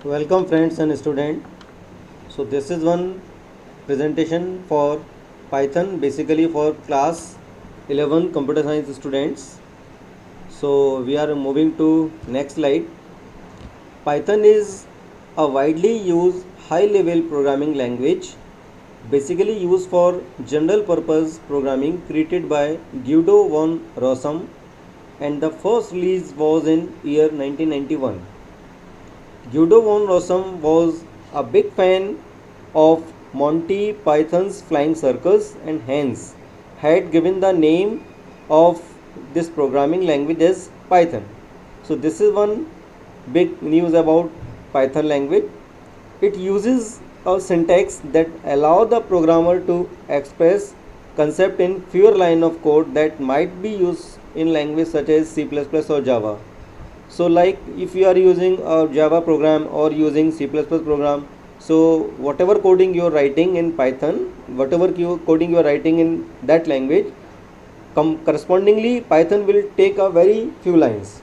Welcome friends and student. So this is one presentation for Python, basically for class 11 computer science students. So we are moving to next slide. Python is a widely used high level programming language, basically used for general purpose programming, created by Guido von Rossum, and the first release was in year 1991. Guido von Rossum was a big fan of Monty Python's Flying Circus and hence had given the name of this programming language as Python. So this is one big news about Python language. It uses a syntax that allow the programmer to express concept in fewer line of code that might be used in language such as C++ or Java. So like if you are using a Java program or using C++ program, so whatever coding you are writing in Python, whatever coding you are writing in that language, correspondingly Python will take a very few lines.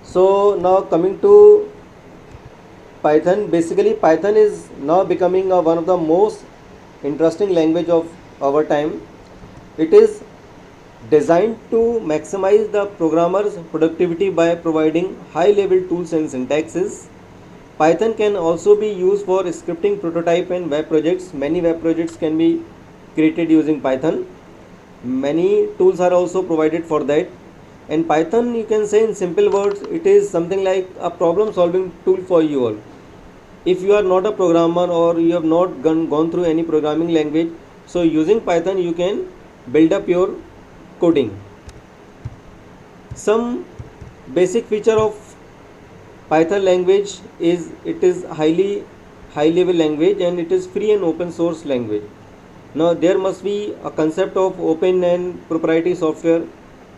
So now coming to Python, basically Python is now becoming one of the most interesting language of our time. It is designed to maximize the programmer's productivity by providing high level tools and syntaxes. Python can also be used for scripting prototype and web projects. Many web projects can be created using Python. Many tools are also provided for that. And Python, you can say in simple words, it is something like a problem solving tool for you all. If you are not a programmer or you have not gone through any programming language, so using Python you can build up your coding. Some basic feature of Python language is it is high level language and it is free and open source language. Now there must be a concept of open and proprietary software.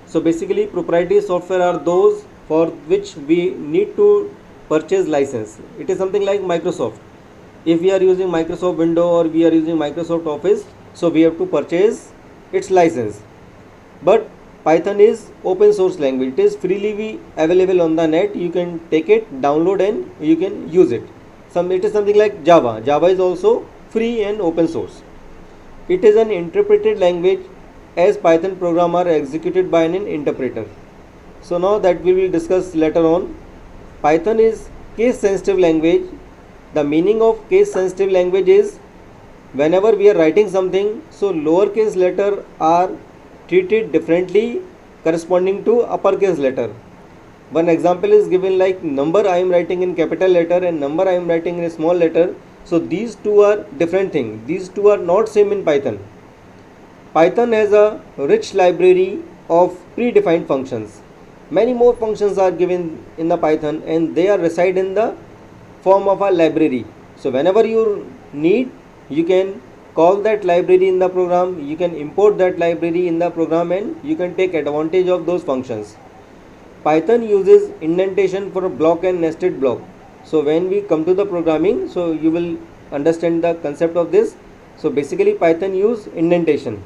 So basically proprietary software are those for which we need to purchase license. It is something like Microsoft. If we are using Microsoft Windows or we are using Microsoft Office, so we have to purchase its license. But Python is open source language. It is freely available on the net. You can take it, download and you can use it. It is something like Java. Java is also free and open source. It is an interpreted language as Python program are executed by an interpreter. So now that we will discuss later on. Python is case sensitive language. The meaning of case sensitive language is whenever we are writing something, so lowercase letter are treated differently corresponding to uppercase letter. One example is given like number I am writing in capital letter and number I am writing in a small letter. So these two are different things. These two are not same in Python. Python has a rich library of predefined functions. Many more functions are given in the Python and they are reside in the form of a library. So whenever you need, you can call that library in the program, you can import that library in the program and you can take advantage of those functions. Python uses indentation for a block and nested block. So when we come to the programming, so you will understand the concept of this. So basically Python use indentation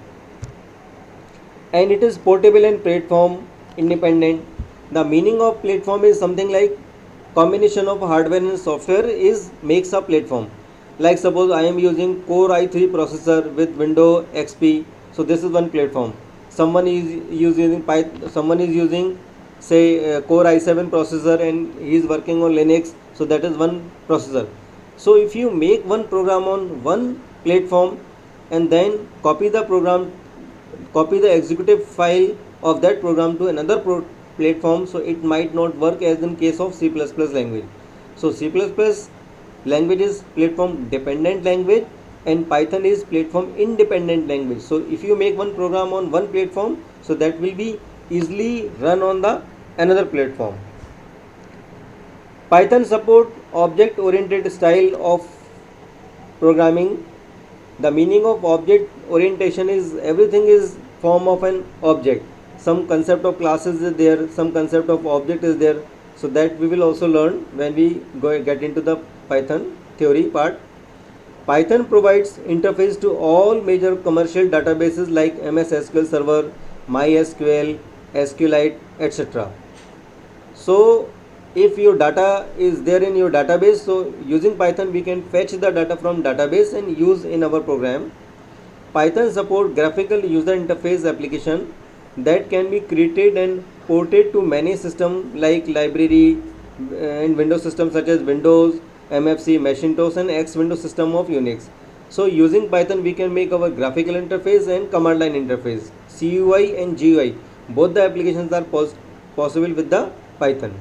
and it is portable and platform independent. The meaning of platform is something like combination of hardware and software is makes a platform. Like suppose I am using Core i3 processor with Windows XP, so this is one platform. Someone is using Python, someone is using say Core i7 processor and he is working on Linux, so that is one processor. So if you make one program on one platform and then copy the executive file of that program to another platform, so it might not work as in case of C++ language. So C++ language is platform dependent language and Python is platform independent language. So if you make one program on one platform, so that will be easily run on the another platform. Python support object oriented style of programming. The meaning of object orientation is everything is form of an object. Some concept of classes is there, some concept of object is there. So that we will also learn when we get into the Python theory part. Python provides interface to all major commercial databases like MS SQL Server, MySQL, SQLite, etc. So if your data is there in your database, so using Python we can fetch the data from database and use in our program. Python support graphical user interface application that can be created and ported to many systems like library and Windows systems such as Windows, MFC, Macintosh and X Windows system of Unix. So using Python we can make our graphical interface and command line interface, CUI and GUI. Both the applications are possible with the Python.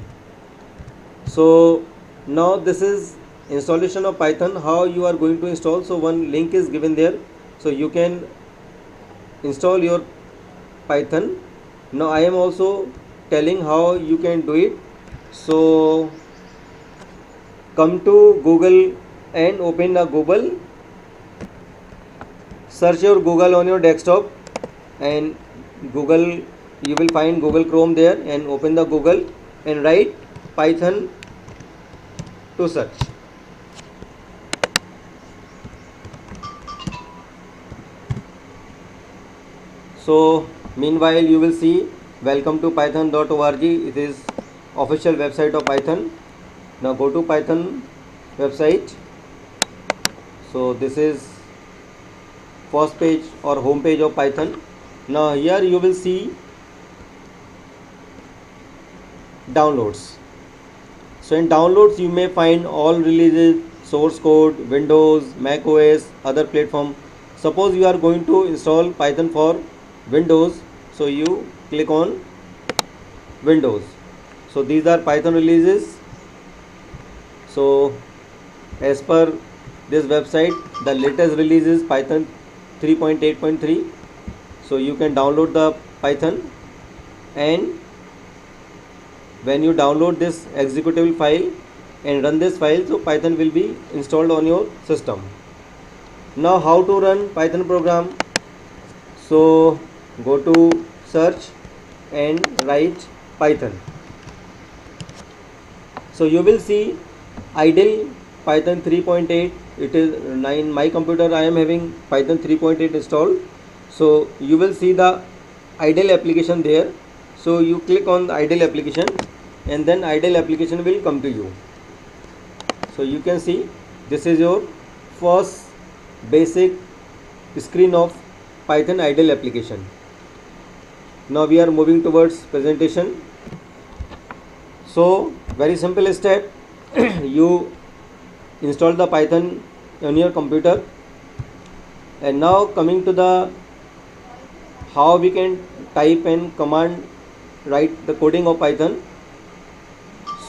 So now this is installation of Python, how you are going to install. So one link is given there, so you can install your Python. Now I am also telling how you can do it. So come to Google and open the Google, search your Google on your desktop, and Google, you will find Google Chrome there, and open the Google and write Python to search. So meanwhile you will see welcome to python.org. It is official website of Python. Now go to Python website. So this is first page or home page of Python. Now here you will see downloads. So in downloads you may find all releases, source code, Windows, Mac OS, other platform. Suppose you are going to install Python for Windows, so you click on Windows. So these are Python releases. So as per this website, the latest release is Python 3.8.3. so you can download the Python, and when you download this executable file and run this file, so Python will be installed on your system. Now how to run Python program? So go to search and write Python. So you will see idle Python 3.8. it is in my computer I am having Python 3.8 installed. So you will see the idle application there. So you click on the idle application and then idle application will come to you. So you can see this is your first basic screen of Python idle application. Now we are moving towards presentation. So very simple step. You install the Python on your computer, and now coming to the how we can type and command write the coding of Python.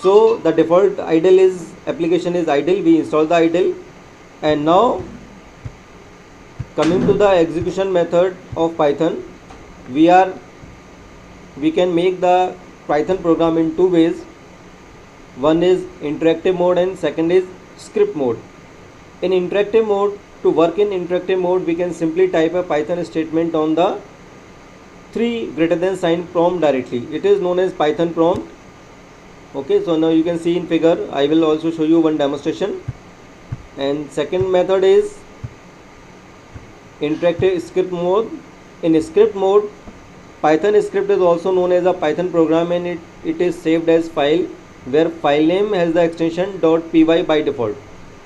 So the default idle is application is idle. We install the idle, and now coming to the execution method of Python, we can make the Python program in two ways. One is interactive mode and second is script mode. In interactive mode, to work in interactive mode, we can simply type a Python statement on the 3 greater than sign prompt directly. It is known as Python prompt. Okay, so now you can see in figure. I will also show you one demonstration. And second method is interactive script mode. In script mode, Python script is also known as a Python program, and it is saved as file, where file name has the extension .py by default.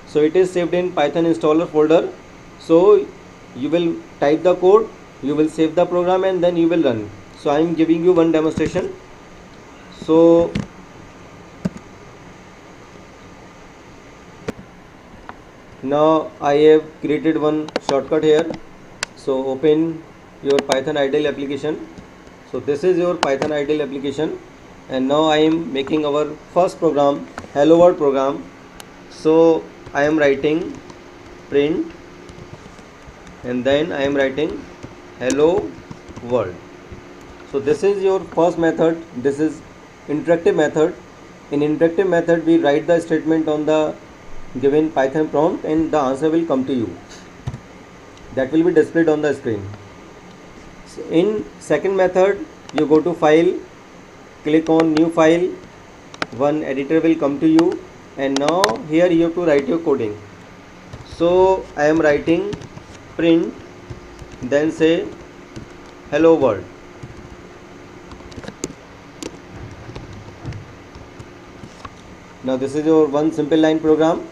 So it is saved in Python installer folder. So you will type the code, you will save the program, and then you will run. So I am giving you one demonstration. So now I have created one shortcut here. So open your Python idle application. So this is your Python idle application, and now I am making our first program, hello world program. So I am writing print, and then I am writing hello world. So this is your first method. This is interactive method. In interactive method, we write the statement on the given Python prompt, and the answer will come to you. That will be displayed on the screen. So in second method, you go to file, click on new file, one editor will come to you, and now here you have to write your coding. So I am writing print, then say hello world. Now this is your one simple line program.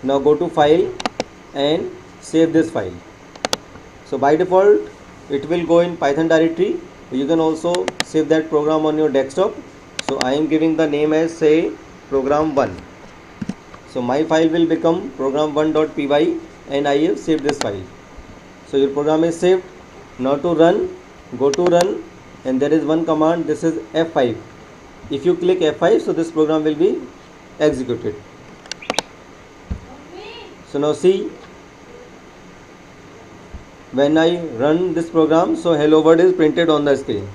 Now go to file and save this file. So by default it will go in Python directory. You can also save that program on your desktop. So I am giving the name as, say, program1. So my file will become program1.py and I have saved this file. So your program is saved. Now to run, go to run, and there is one command, this is F5. If you click F5, so this program will be executed. So now see, when I run this program, so hello world is printed on the screen.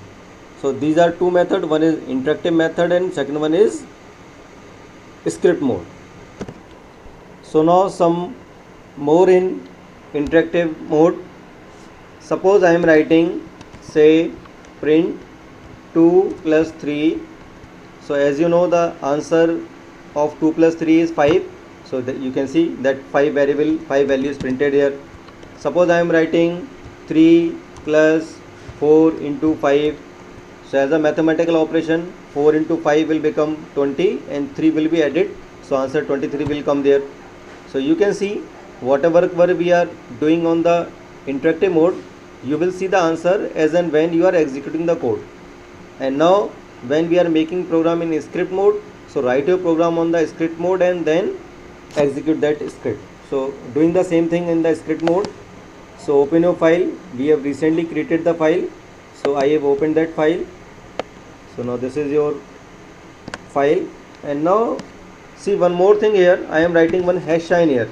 So these are two methods, one is interactive method and second one is script mode. So now some more in interactive mode. Suppose I am writing, say, print 2 plus 3. So as you know, the answer of 2 plus 3 is 5. So that you can see that 5 values printed here. Suppose I am writing 3 plus 4 into 5. So as a mathematical operation, 4 into 5 will become 20 and 3 will be added. So answer 23 will come there. So you can see whatever we are doing on the interactive mode, you will see the answer as and when you are executing the code. And now when we are making program in script mode, so write your program on the script mode and then execute that script. So doing the same thing in the script mode. So open your file. We have recently created the file. So I have opened that file. So now this is your file. And now see one more thing here. I am writing one hash sign here.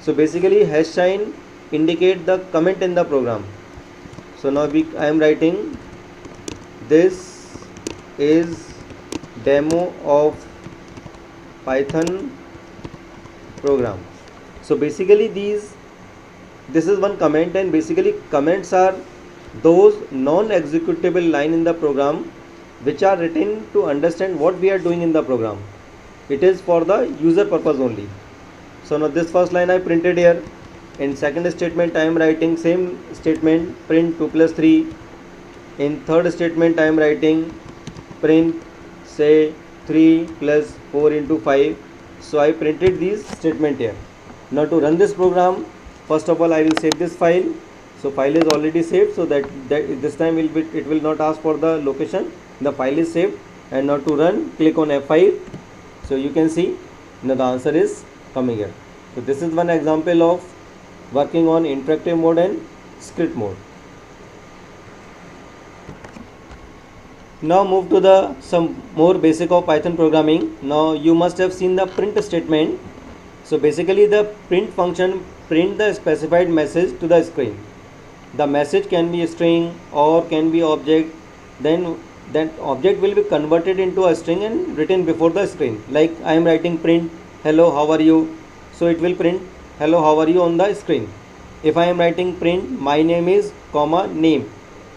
So basically hash sign indicate the comment in the program. So now I am writing, this is demo of Python program. So basically this is one comment, and basically comments are those non-executable line in the program which are written to understand what we are doing in the program. It is for the user purpose only. So now this first line I printed here. In second statement I am writing same statement, print 2 plus 3. In third statement I am writing print, say, 3 plus 4 into 5. So I printed these statement here. Now to run this program, first of all I will save this file. So file is already saved, so that this time it will not ask for the location. The file is saved. And now to run, click on F5. So you can see now the answer is coming here. So this is one example of working on interactive mode and script mode. Now move to some more basic of Python programming. Now you must have seen the print statement. So basically the print function print the specified message to the screen. The message can be a string or can be object. Then that object will be converted into a string and written before the screen. Like I am writing print hello how are you. So it will print hello how are you on the screen. If I am writing print my name is comma name.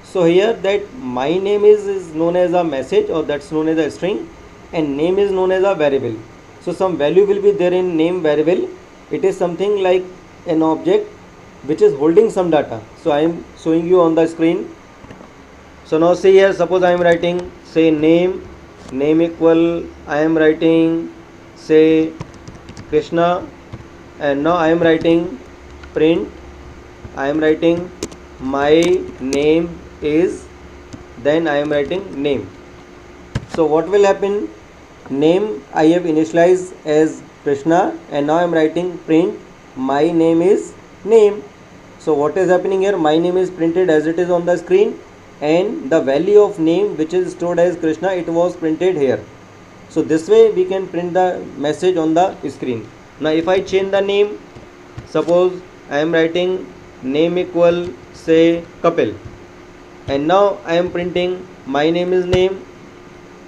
So here that my name is known as a message, or that's known as a string, and name is known as a variable. So some value will be there in name variable. It is something like an object which is holding some data. So I am showing you on the screen. So now see here, suppose I am writing, say, name equal, I am writing, say, Krishna, and now I am writing print, I am writing my name is, then I am writing name. So what will happen? Name I have initialized as Krishna, and now I am writing print my name is name. So what is happening here? My name is printed as it is on the screen, and the value of name which is stored as Krishna, it was printed here. So this way we can print the message on the screen. Now if I change the name, suppose I am writing name equal, say, Kapil, and now I am printing my name is name.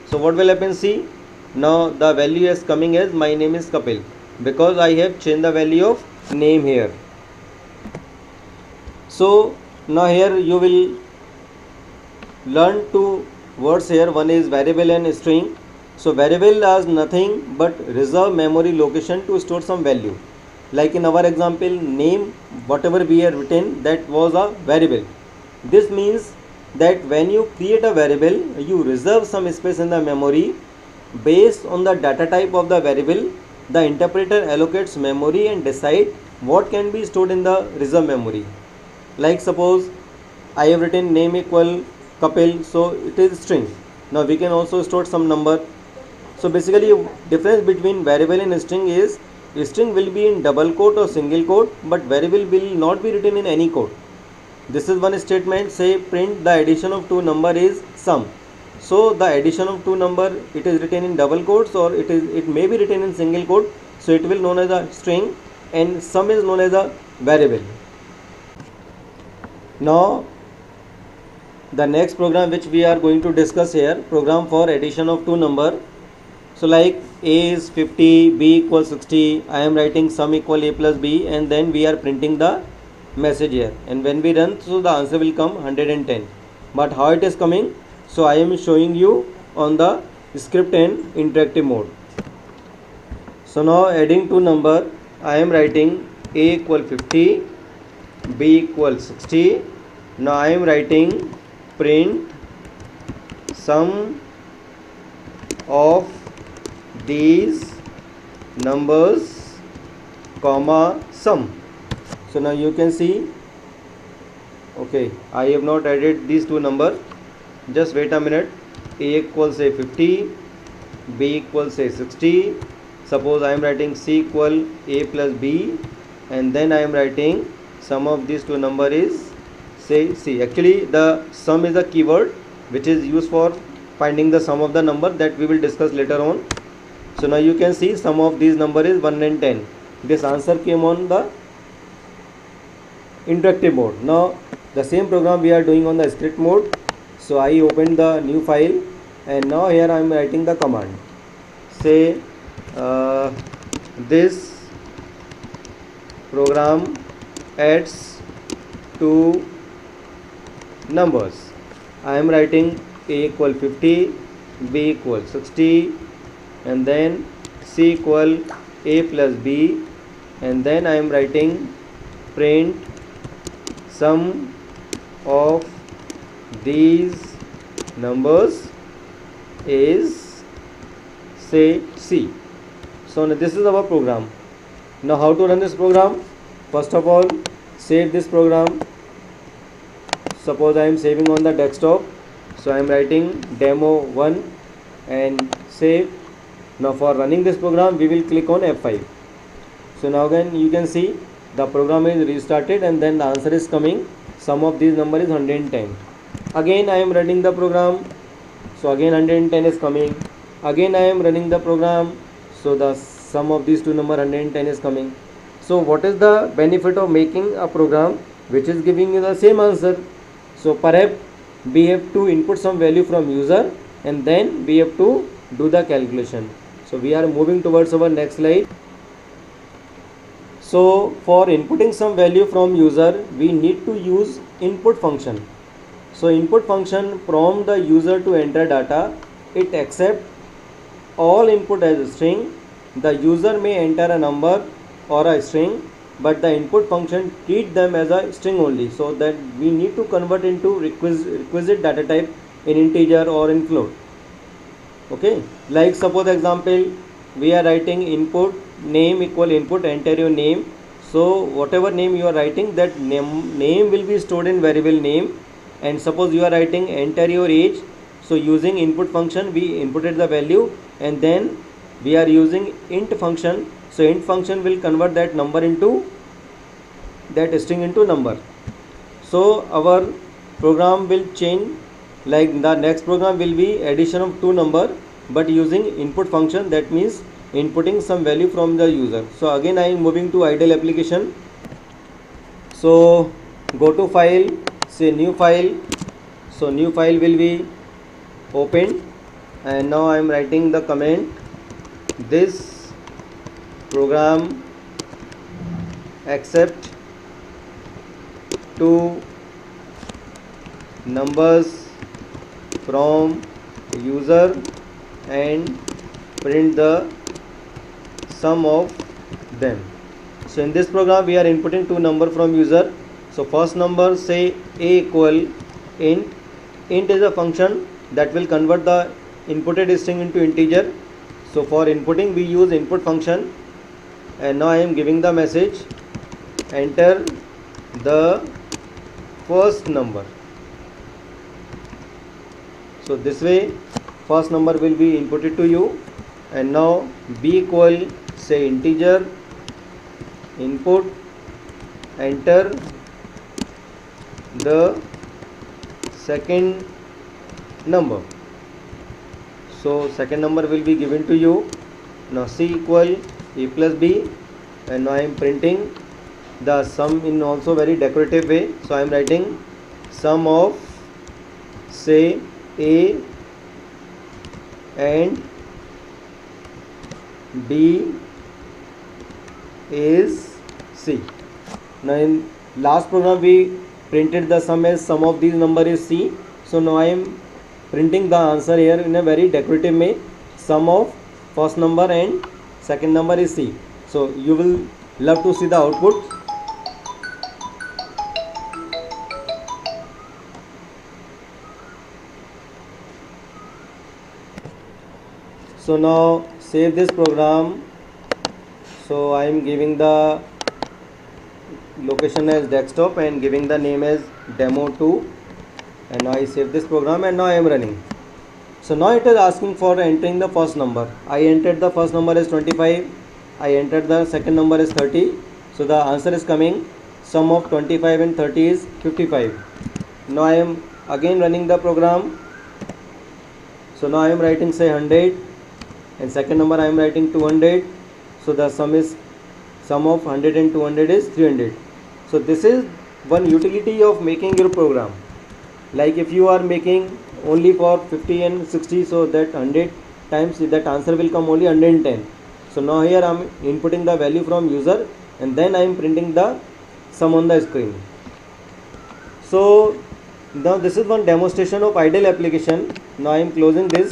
So what will happen? See, now the value is coming as my name is Kapil, because I have changed the value of name here. So now here you will learn two words here. One is variable and string. So variable is nothing but reserve memory location to store some value. Like in our example, name, whatever we have written, that was a variable. This means that when you create a variable, you reserve some space in the memory, based on the data type of the variable, the interpreter allocates memory and decide what can be stored in the reserve memory. Like suppose I have written name equal Kapil, so it is string. Now we can also store some number. So basically difference between variable and string is string will be in double quote or single quote, but variable will not be written in any quote. This is one statement, say print the addition of two number is sum. So the addition of two number, it is written in double quotes or it may be written in single quote, so it will known as a string, and sum is known as a variable. Now the next program which we are going to discuss here, program for addition of two number. So like a is 50, b equals 60, I am writing sum equal a plus b, and then we are printing the message here, and when we run, so the answer will come 110. But how it is coming, so I am showing you on the script and interactive mode. So now adding two number, I am writing a equal 50, b equal 60. Now I am writing print sum of these numbers comma sum. So now you can see, okay, I have not added these two numbers. Just wait a minute. A equals say 50, b equals say 60. Suppose I am writing c equal a plus b, and then I am writing sum of these two number is say c. Actually the sum is a keyword which is used for finding the sum of the number, that we will discuss later on. So now you can see sum of these number is 110. This answer came on the interactive mode. Now the same program we are doing on the script mode. So I opened the new file, and now here I am writing the command. Say this program adds two numbers. I am writing a equal 50, b equal 60, and then c equal a plus b, and then I am writing print sum of these numbers is say c. So now this is our program. Now how to run this program? First of all, save this program. Suppose I am saving on the desktop, so I am writing demo 1 and save. Now for running this program, we will click on F5. So now again you can see the program is restarted, and then the answer is coming. Sum of these number is 110. Again I am running the program, so again 110 is coming. Again I am running the program, so the sum of these two number 110 is coming. So what is the benefit of making a program which is giving you the same answer? So perhaps we have to input some value from user, and then we have to do the calculation. So we are moving towards our next slide. So for inputting some value from user, we need to use input function. So input function prompt the user to enter data. It accepts all input as a string. The user may enter a number or a string, but the input function treat them as a string only, so that we need to convert into requisite data type in integer or in float. Okay, like suppose example, we are writing input name equal input, enter your name. So whatever name you are writing, that name will be stored in variable name. And suppose you are writing enter your age, so using input function we inputted the value, and then we are using int function. So int function will convert that number into that string into number. So our program will change, like the next program will be addition of two number, but using input function, that means inputting some value from the user. So again I am moving to idle application. So go to file, say new file. So new file will be opened, and now I am writing the comment, this program accept two numbers from user and print the sum of them. So in this program we are inputting two number from user. So first number, say a equal int. Int is a function that will convert the inputted string into integer. So for inputting we use input function, and now I am giving the message enter the first number. So this way first number will be inputted to you, and now b equal say integer input enter the second number. So second number will be given to you. Now c equal a plus b, and now I am printing the sum in also very decorative way. So I am writing sum of say a and b is c. Now in last program we printed the sum as sum of these number is c. So now I am printing the answer here in a very decorative way. Sum of first number and second number is c. So you will love to see the output. So now save this program. So I am giving the location as desktop and giving the name as demo2, and now I save this program, and now I am running. So now it is asking for entering the first number. I entered the first number as 25. I entered the second number as 30. So the answer is coming sum of 25 and 30 is 55. Now I am again running the program. So now I am writing say 100, and second number I am writing 200. So the sum of 100 and 200 is 300. So this is one utility of making your program. Like if you are making only for 50 and 60, so that 100 times that answer will come only 110. So now here I am inputting the value from user, and then I am printing the sum on the screen. So now this is one demonstration of idle application. Now I am closing this.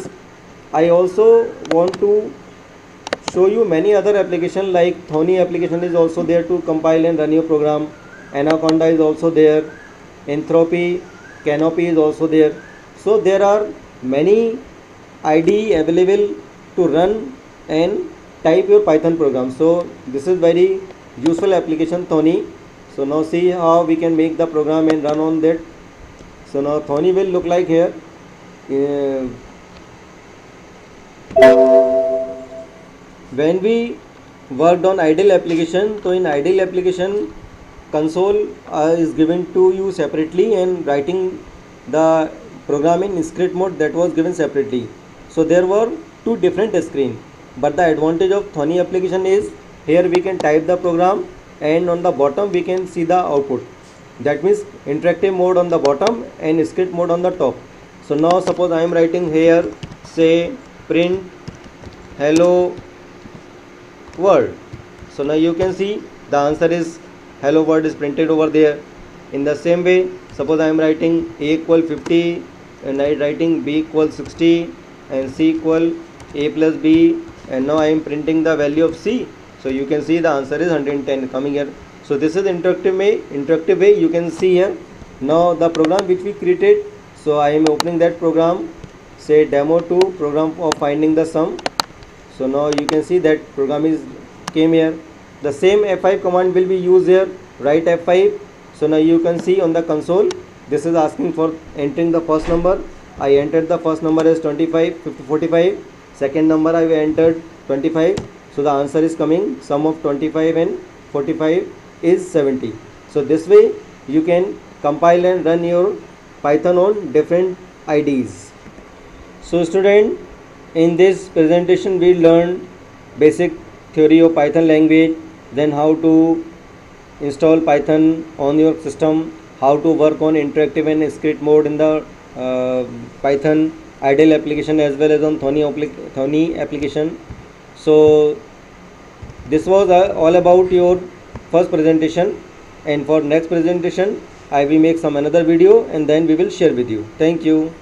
I also want to show you many other applications, like Thony application is also there to compile and run your program. Anaconda is also there. Entropy, Canopy is also there. So there are many IDE available to run and type your Python program. So this is very useful application, Thony. So now see how we can make the program and run on that. So now Thony will look like here. When we worked on idle application, so in idle application console is given to you separately, and writing the program in script mode that was given separately. So there were two different screens, but the advantage of Thony application is here we can type the program, and on the bottom we can see the output. That means interactive mode on the bottom and script mode on the top. So now suppose I am writing here say print hello world. So now you can see the answer is hello world is printed over there. In the same way, suppose I am writing a equal 50, and I writing b equal 60 and c equal a plus b, and now I am printing the value of c. So you can see the answer is 110 coming here. So this is interactive way you can see here. Now the program which we created, so I am opening that program, say demo2 program of finding the sum. So now you can see that program is came here. The same F5 command will be used here. Write F5. So now you can see on the console, this is asking for entering the first number. I entered the first number as 25, 45. Second number I entered 25. So the answer is coming sum of 25 and 45 is 70. So this way you can compile and run your Python on different IDs. So student, in this presentation we learned basic theory of Python language, then how to install Python on your system, how to work on interactive and script mode in the Python idle application as well as on Thony application. So this was all about your first presentation, and for next presentation I will make some another video and then we will share with you. Thank you.